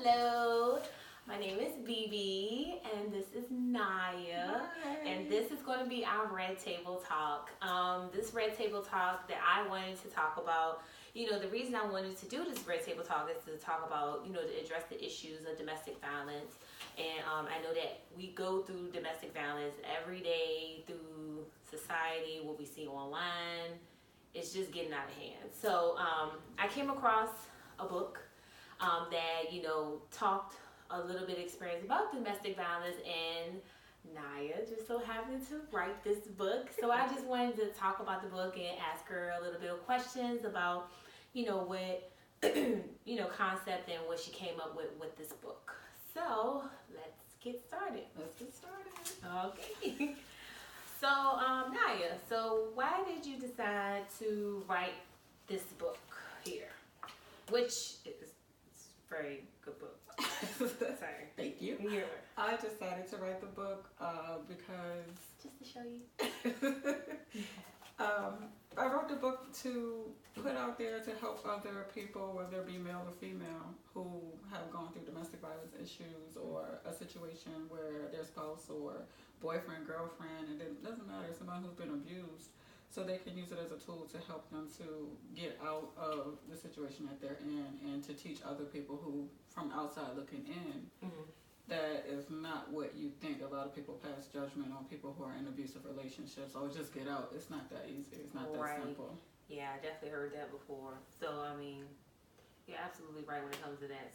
Hello, my name is BB and this is Naya. Hi. And this is going to be our Red Table Talk. This Red Table Talk that I wanted to talk about, the reason I wanted to do this Red Table Talk is to talk about, to address the issues of domestic violence. And I know that we go through domestic violence every day through society, what we see online. It's just getting out of hand. So I came across a book that talked a little bit experience about domestic violence, and Naya just so happened to write this book. So I just wanted to talk about the book and ask her a little bit of questions about what concept and what she came up with this book. So let's get started. Okay. So Naya, so why did you decide to write this book here, which is a very good book? Sorry. Thank you. Here. I decided to write the book because Just to show you. I wrote the book to put out there to help other people, whether it be male or female, who have gone through domestic violence issues or a situation where their spouse or boyfriend, girlfriend, and it doesn't matter, somebody who's been abused, so they can use it as a tool to help them to get out of the situation that they're in, and to teach other people who, from outside looking in, that is not what you think. A lot of people pass judgment on people who are in abusive relationships. Oh, just get out. It's not that easy. It's not that simple. Yeah, I definitely heard that before. So, I mean, you're absolutely right when it comes to that.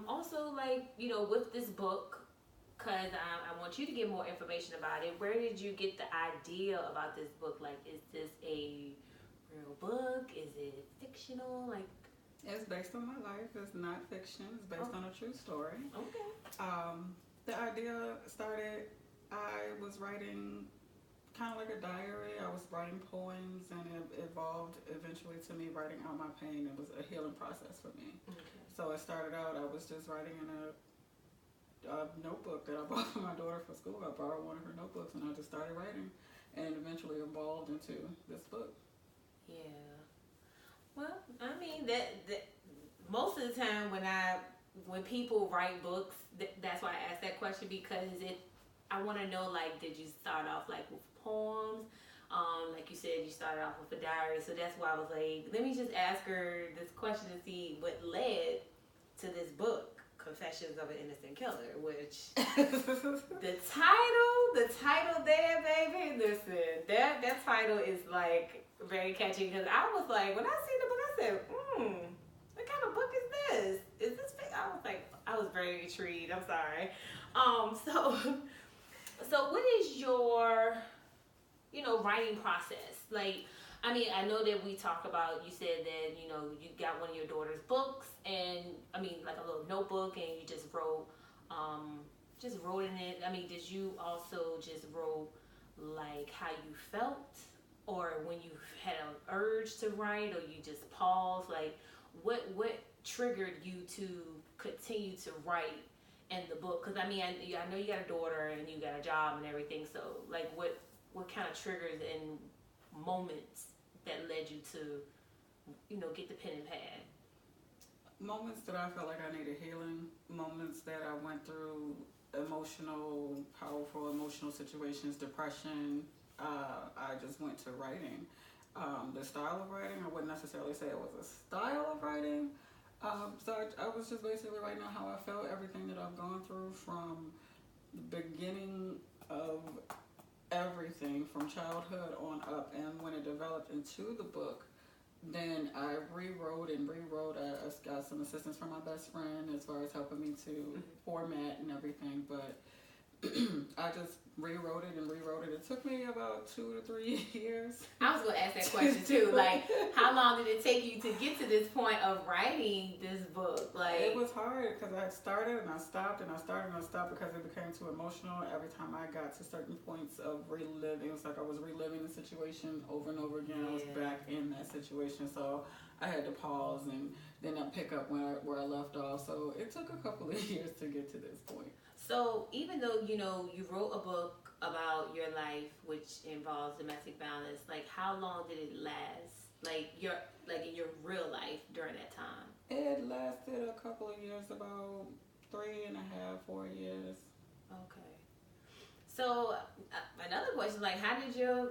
Also, like, with this book, because I want you to get more information about it, where did you get the idea about this book? Like, is this a real book? Is it fictional? Like, It's based on my life. It's not fiction. It's based on a true story. Okay. The idea started, I was writing kind of like a diary. I was writing poems, and it evolved eventually to me writing out my pain. It was a healing process for me. Okay. So it started out, I was just writing in a notebook that I bought for my daughter for school. I borrowed one of her notebooks, and I just started writing, and eventually evolved into this book. Yeah. Well, I mean that most of the time when people write books, that's why I asked that question, because I want to know, like, did you start off like with poems? Like you said, you started off with a diary, so that's why I was like, let me just ask her this question to see what led to this book, Confessions of an Innocent Killer, which the title there, baby, listen, that title is like very catchy, because I was like, when I seen the book, I said, what kind of book is this? Is this fake? I was very intrigued. I'm sorry. So what is your, writing process? Like, I mean, I know that we talked about, you said that, you got one of your daughter's books, and, I mean, like a little notebook, and you just wrote in it. I mean, did you also just wrote, like, how you felt? Or when you had an urge to write, or you just paused? Like, what triggered you to continue to write in the book? Because, I mean, I know you got a daughter, and you got a job and everything, so, like, what kind of triggers and moments that led you to, get the pen and pad? Moments that I felt like I needed healing, moments that I went through powerful emotional situations, depression. I just went to writing. The style of writing, I wouldn't necessarily say it was a style of writing. So I was just basically writing out how I felt, everything that I've gone through from the beginning of everything from childhood on up. And when it developed into the book, then I rewrote. I got some assistance from my best friend as far as helping me to format and everything, but I just rewrote it. It took me about 2 to 3 years. I was going to ask that question too. Like, how long did it take you to get to this point of writing this book? Like, it was hard because I started and I stopped, and I started and I stopped because it became too emotional. Every time I got to certain points of reliving, it was like I was reliving the situation over and over again. I was back in that situation, so I had to pause and then I pick up where I left off. So it took a couple of years to get to this point. So even though, you wrote a book about your life, which involves domestic violence, like, how long did it last? Like, in your real life during that time? half, 4 years. Okay. So another question, like, how did your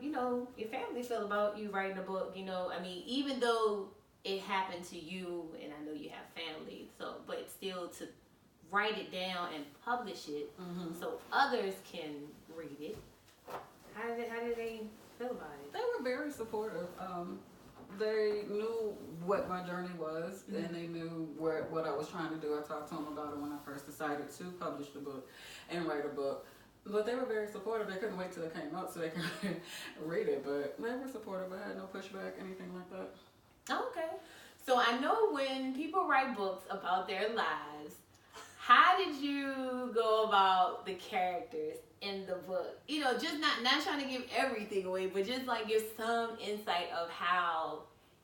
family feel about you writing a book? I mean, even though it happened to you, and I know you have family, so but still to write it down and publish it so others can read it. How did they feel about it? They were very supportive. They knew what my journey was, and they knew what I was trying to do. I talked to them about it when I first decided to publish the book and write a book. But they were very supportive. They couldn't wait till it came out so they could read it. But they were supportive. I had no pushback, anything like that. Okay. So I know when people write books about their lives, how did you go about the characters in the book? Just not trying to give everything away, but just like give some insight of how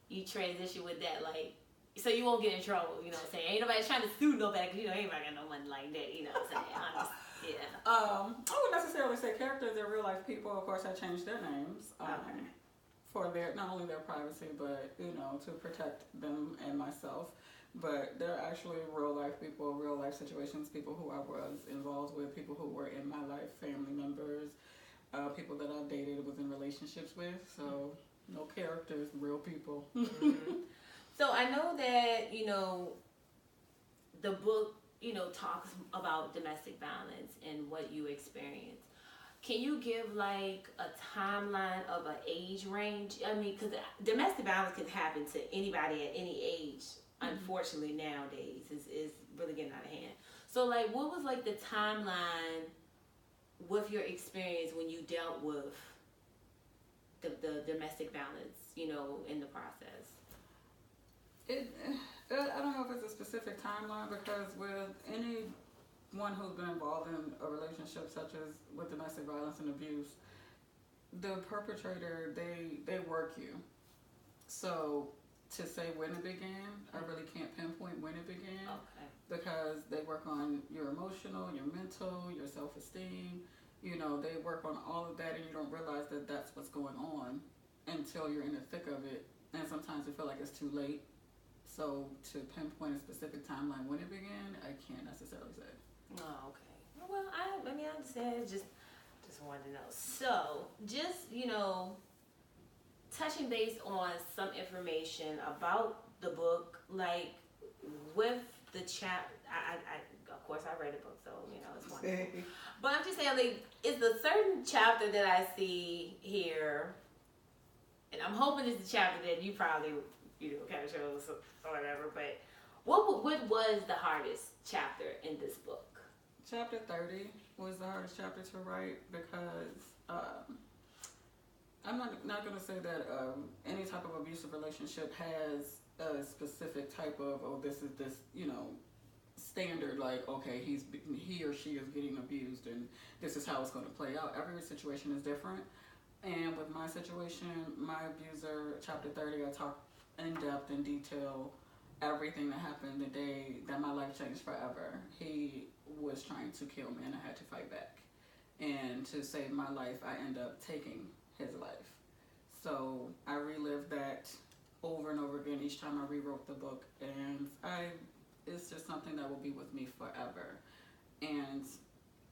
you transition with that, like, so you won't get in trouble. You know what I'm saying? Ain't nobody trying to sue nobody because ain't nobody got no money like that. You know what I'm saying? I wouldn't necessarily say characters. They're real life people. Of course, I changed their names for their not only their privacy, but to protect them and myself. But they're actually real life people, real life situations, people who I was involved with, people who were in my life, family members, people that I've dated, was in relationships with. So no characters, real people. So I know that the book talks about domestic violence and what you experienced. Can you give like a timeline of an age range? I mean, because domestic violence can happen to anybody at any age. Unfortunately, nowadays is really getting out of hand. So, like, what was like the timeline with your experience when you dealt with the domestic violence? In the process. I don't know if it's a specific timeline, because with anyone who's been involved in a relationship such as with domestic violence and abuse, the perpetrator, they work you. So to say when it began, I really can't pinpoint when it began. Okay. Because they work on your emotional, your mental, your self-esteem. They work on all of that, and you don't realize that that's what's going on until you're in the thick of it. And sometimes you feel like it's too late. So to pinpoint a specific timeline when it began, I can't necessarily say. Oh, okay. Well, I understand. Just wanted to know. So, just touching base on some information about the book, like with the I of course I read the book, so it's wonderful. But I'm just saying, like, it's a certain chapter that I see here, and I'm hoping it's the chapter that you probably kind of chose or whatever. But what was the hardest chapter in this book? Chapter 30 was the hardest chapter to write, because I'm not going to say that any type of abusive relationship has a specific type of, this is this, standard, like, okay, he or she is getting abused and this is how it's going to play out. Every situation is different. And with my situation, my abuser, chapter 30, I talk in depth, in detail, everything that happened the day that my life changed forever. He was trying to kill me and I had to fight back. And to save my life, I end up taking his life. So I relived that over and over again each time I rewrote the book, and it's just something that will be with me forever. And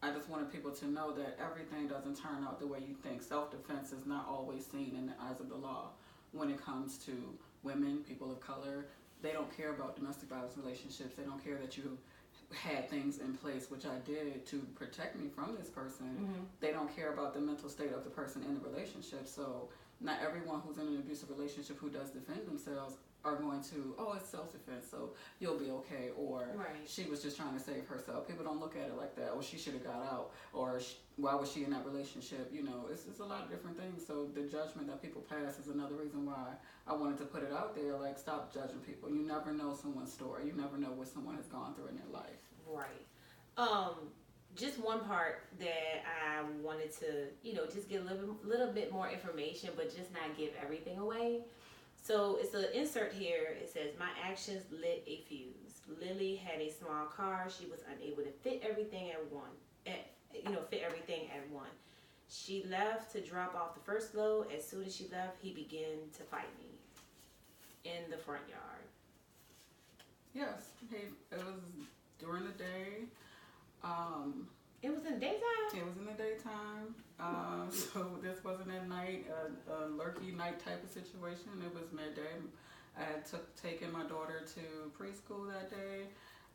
I just wanted people to know that everything doesn't turn out the way you think. Self-defense is not always seen in the eyes of the law. When it comes to women, people of color, they don't care about domestic violence relationships. They don't care that you had things in place, which I did, to protect me from this person. They don't care about the mental state of the person in the relationship. So not everyone who's in an abusive relationship who does defend themselves are going to, it's self-defense, so you'll be okay, or she was just trying to save herself. People don't look at it like that. She should have got out, or why was she in that relationship? It's a lot of different things. So the judgment that people pass is another reason why I wanted to put it out there. Like, stop judging people. You never know someone's story. You never know what someone has gone through in their life. Right. Just one part that I wanted to, just get a little bit more information, but just not give everything away. So it's an insert here. It says, my actions lit a fuse. Lily had a small car. She was unable to fit everything at once. She left to drop off the first load. As soon as she left, he began to fight me in the front yard. Yes, it was during the day. It was in the daytime? It was in the daytime. So this wasn't at night, a lurky night type of situation. It was midday. I had taken my daughter to preschool that day.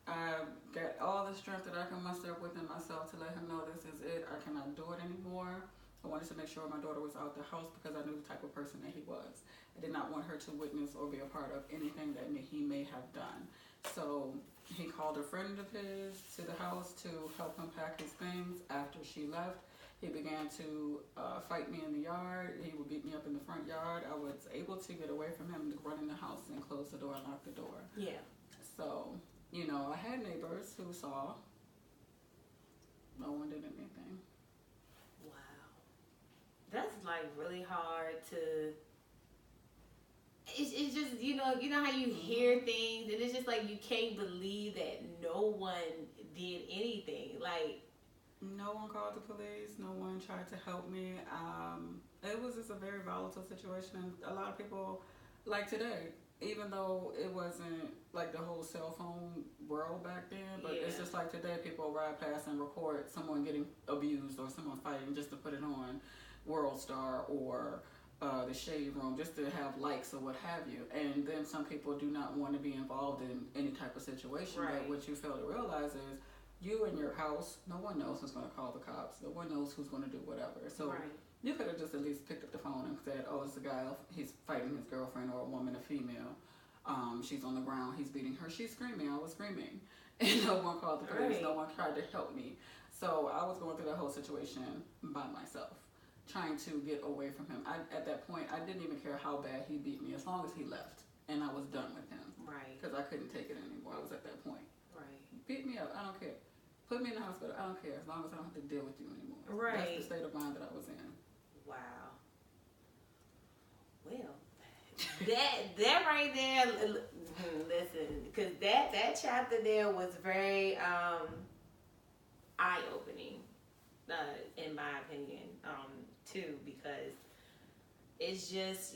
I got all the strength that I can muster up within myself to let him know this is it. I cannot do it anymore. I wanted to make sure my daughter was out the house because I knew the type of person that he was. I did not want her to witness or be a part of anything that he may have done. So he called a friend of his to the house to help him pack his things. After she left, he began to fight me in the yard. He would beat me up in the front yard. I was able to get away from him to run in the house and close the door and lock the door. Yeah. So, you know, I had neighbors who saw. No one did anything. Wow. That's like really hard to. It's just, you know how you hear things and it's just like you can't believe that no one did anything. Like, no one called the police. No one tried to help me. It was just a very volatile situation. A lot of people, like today, even though it wasn't like the whole cell phone world back then, but it's just like today, people ride past and record someone getting abused or someone fighting just to put it on World Star or the Shade Room, just to have likes or what have you. And then some people do not want to be involved in any type of situation. Right. But what you fail to realize is, you in your house, no one knows who's going to call the cops. No one knows who's going to do whatever. So right. you could have just at least picked up the phone and said, oh, it's a guy, he's fighting his girlfriend, or a woman, a female. She's on the ground, he's beating her, she's screaming, I was screaming. And no one called the police, no one tried to help me. So I was going through that whole situation by myself, trying to get away from him. At that point, I didn't even care how bad he beat me, as long as he left. And I was done with him. Right. Because I couldn't take it anymore. I was at that point. Right. Beat me up, I don't care. Put me in the hospital, I don't care, as long as I don't have to deal with you anymore. Right. That's the state of mind that I was in. Wow. Well, that right there, listen, because that chapter there was very eye-opening, in my opinion, too, because it's just,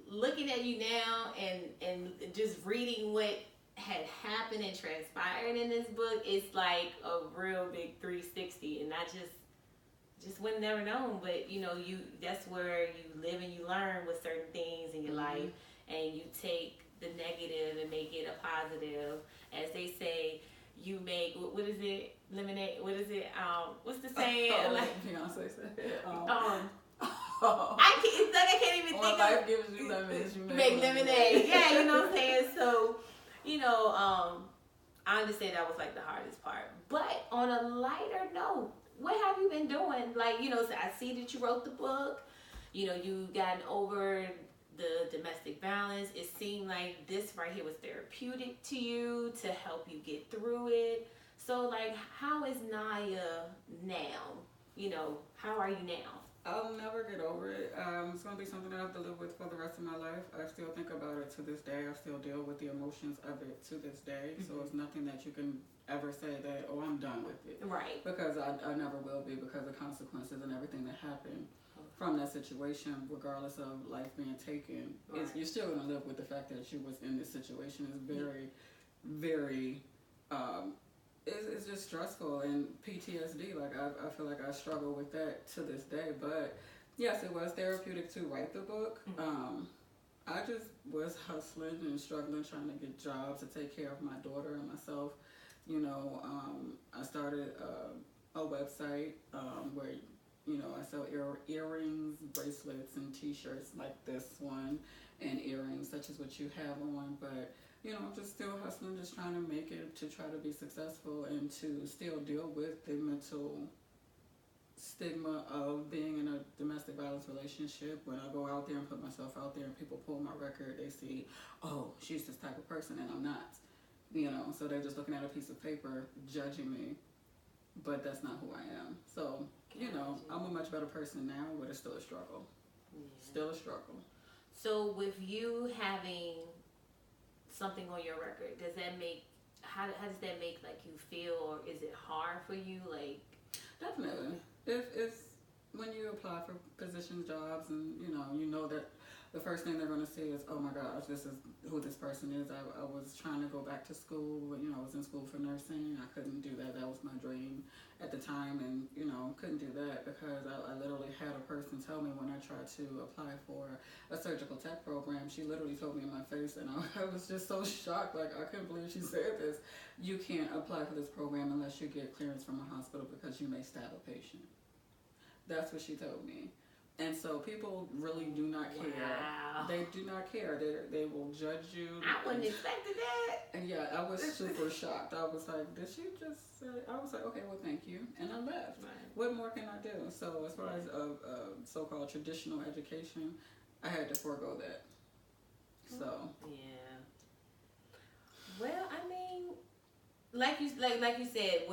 looking at you now and just reading what had happened and transpired in this book, it's like a real big 360, and I just would never known. But that's where you live and you learn with certain things in your life, and you take the negative and make it a positive. As they say, you make, what is it, lemonade, what is it, what's the saying? Beyonce said I can't even think life gives you lemons, you make lemonade. Yeah, you know what I'm saying? So, I understand that was like the hardest part. But on a lighter note, what have you been doing? Like, so I see that you wrote the book. You've gotten over the domestic violence. It seemed like this right here was therapeutic to you to help you get through it. So, like, how is Naya now? How are you now? I'll never get over it. It's going to be something that I have to live with for the rest of my life. I still think about it to this day. I still deal with the emotions of it to this day. Mm-hmm. So it's nothing that you can ever say that, oh, I'm done with it. Right. Because I never will be, because of consequences and everything that happened from that situation, regardless of life being taken. Right. You're still going to live with the fact that you was in this situation. It's very, very... It's just stressful, and PTSD, like I feel like I struggle with that to this day. But yes, it was therapeutic to write the book. Mm-hmm. I just was hustling and struggling, trying to get jobs to take care of my daughter and myself. I started a website where I sell earrings, bracelets, and T-shirts like this one, and earrings such as what you have on. But I'm just still hustling, just trying to make it, to try to be successful and to still deal with the mental stigma of being in a domestic violence relationship. When I go out there and put myself out there and people pull my record, they see, oh, she's this type of person, and I'm not. So they're just looking at a piece of paper, judging me, but that's not who I am. So, I'm a much better person now, but it's still a struggle. Yeah. Still a struggle. So with you having something on your record, how does that make like you feel, or is it hard for you? Like, definitely, if when you apply for positions, jobs, and you know that the first thing they're going to see is, oh my gosh, this is who this person is. I was trying to go back to school. You know, I was in school for nursing. I couldn't do that. That was my dream at the time, and you know, couldn't do that because I literally had a person tell me when I tried to apply for a surgical tech program. She literally told me in my face, and I was just so shocked. Like, I couldn't believe she said this. You can't apply for this program unless you get clearance from a hospital because you may stab a patient. That's what she told me. And so people really do not care. Wow. They do not care. They will judge you. I wouldn't expect that. And yeah, I was super shocked. I was like, did she just say? I was like, okay, well, thank you. And I left. Right. What more can I do? So as far as so-called traditional education, I had to forego that. So. Yeah. Well, I mean, like you said,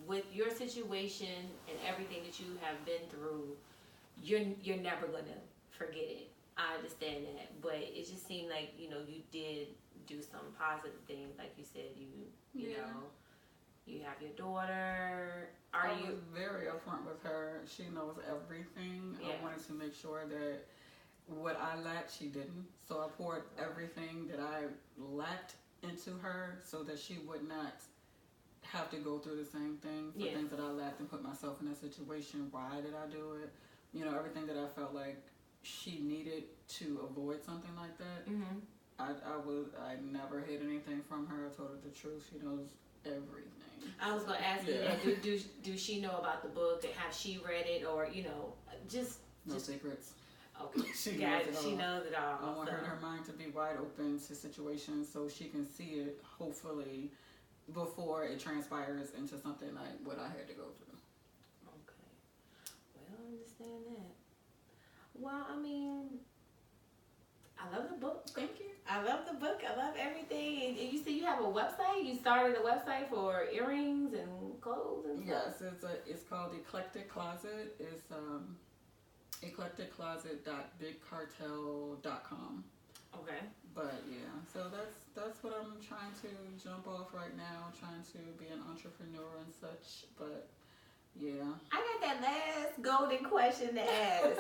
with your situation and everything that you have been through, you're never gonna forget it. I understand that, but it just seemed like, you know, you did do some positive things. Like you said, you know, you have your daughter. I was very upfront with her. She knows everything. Yeah. I wanted to make sure that what I lacked, she didn't. So I poured everything that I lacked into her so that she would not have to go through the same thing for things that I lacked and put myself in that situation. Why did I do it? You know, everything that I felt like she needed to avoid something like that. Mm-hmm. I never hid anything from her. I told her the truth. She knows everything. I was gonna ask you that. Do she know about the book? Have she read it, or you know, just secrets. Okay, she knows it all. I want her mind to be wide open to situations so she can see it. Hopefully, before it transpires into something like what I had to go through. I understand that. Well, I mean, I love the book. Thank you. I love the book. I love everything. And you said you have a website? You started a website for earrings and clothes and stuff? Yes, it's called Eclectic Closet. It's eclecticCloset.bigcartel.com. Okay. But yeah, so that's what I'm trying to jump off right now, trying to be an entrepreneur and such, but yeah. I got that last golden question to ask.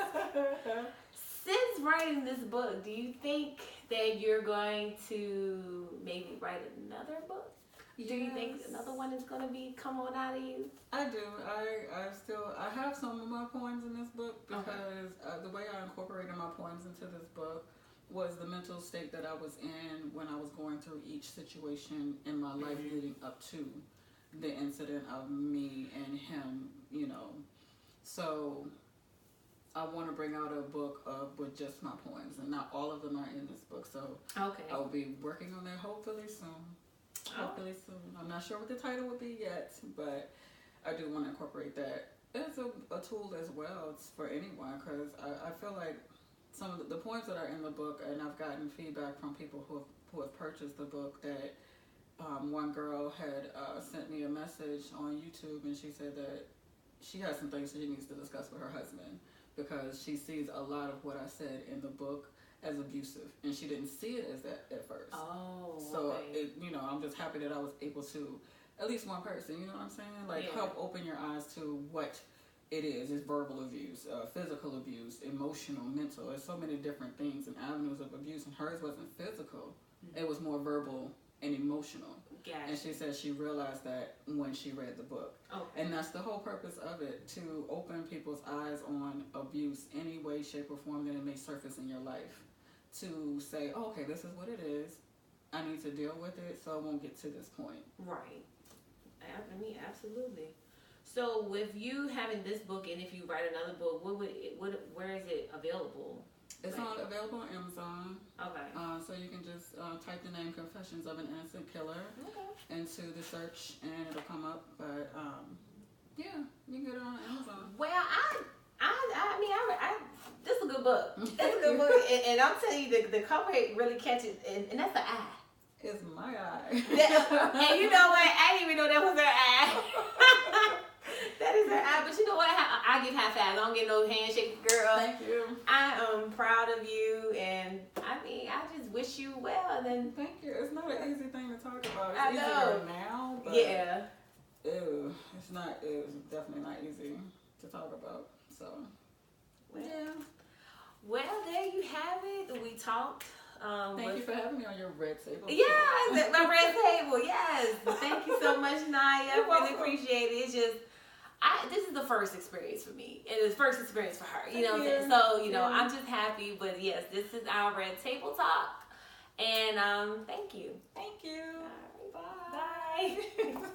Since writing this book, do you think that you're going to maybe write another book? Yes. Do you think another one is going to come on out of you? I do. I have some of my poems in this book because the way I incorporated my poems into this book was the mental state that I was in when I was going through each situation in my life leading up to the incident of me and him, you know. So I want to bring out a book with just my poems, and not all of them are in this book. So I will be working on that hopefully soon. Hopefully soon. I'm not sure what the title would be yet, but I do want to incorporate that as a tool as well. It's for anyone, because I feel like some of the poems that are in the book, and I've gotten feedback from people who have purchased the book, that one girl had sent me a message on YouTube, and she said that she has some things she needs to discuss with her husband because she sees a lot of what I said in the book as abusive, and she didn't see it as that at first. Oh, so I'm just happy that I was able to, at least one person, you know what I'm saying, like help open your eyes to what it is. It's verbal abuse, physical abuse, emotional, mental. There's so many different things and avenues of abuse, and hers wasn't physical. It was more verbal and emotional. Gotcha. And she said she realized that when she read the book. Okay. And that's the whole purpose of it, to open people's eyes on abuse, any way, shape, or form that it may surface in your life. To say, oh, okay, this is what it is. I need to deal with it so I won't get to this point. Right. I mean, absolutely. So with you having this book, and if you write another book, where is it available? It's available on Amazon. Okay. So you can just type the name Confessions of an Innocent Killer into the search, and it'll come up. But yeah, you can get it on Amazon. Well, I mean, this is a good book. It's a good book, and I'm telling you, the cover really catches, and that's the eye. It's my eye. And you know what? I didn't even know that was her eye. That is her eye. But you know what? I give high fives. I don't get no handshake, girl. Thank you. I am proud of you, and I mean, I just wish you well. And thank you. It's not an easy thing to talk about. It's I know. easier now, but it's not. It's definitely not easy to talk about. So well, yeah. Well, there you have it. We talked. Thank you for having me on your red table. Yes, my red table. Yes, thank you so much, Naya. You're Really welcome. appreciate it. It's just, this is the first experience for me, and it's the first experience for her. You know what I'm saying? Yeah. So Yeah. I'm just happy. But yes, this is our red table talk, and thank you. Thank you. All right, bye.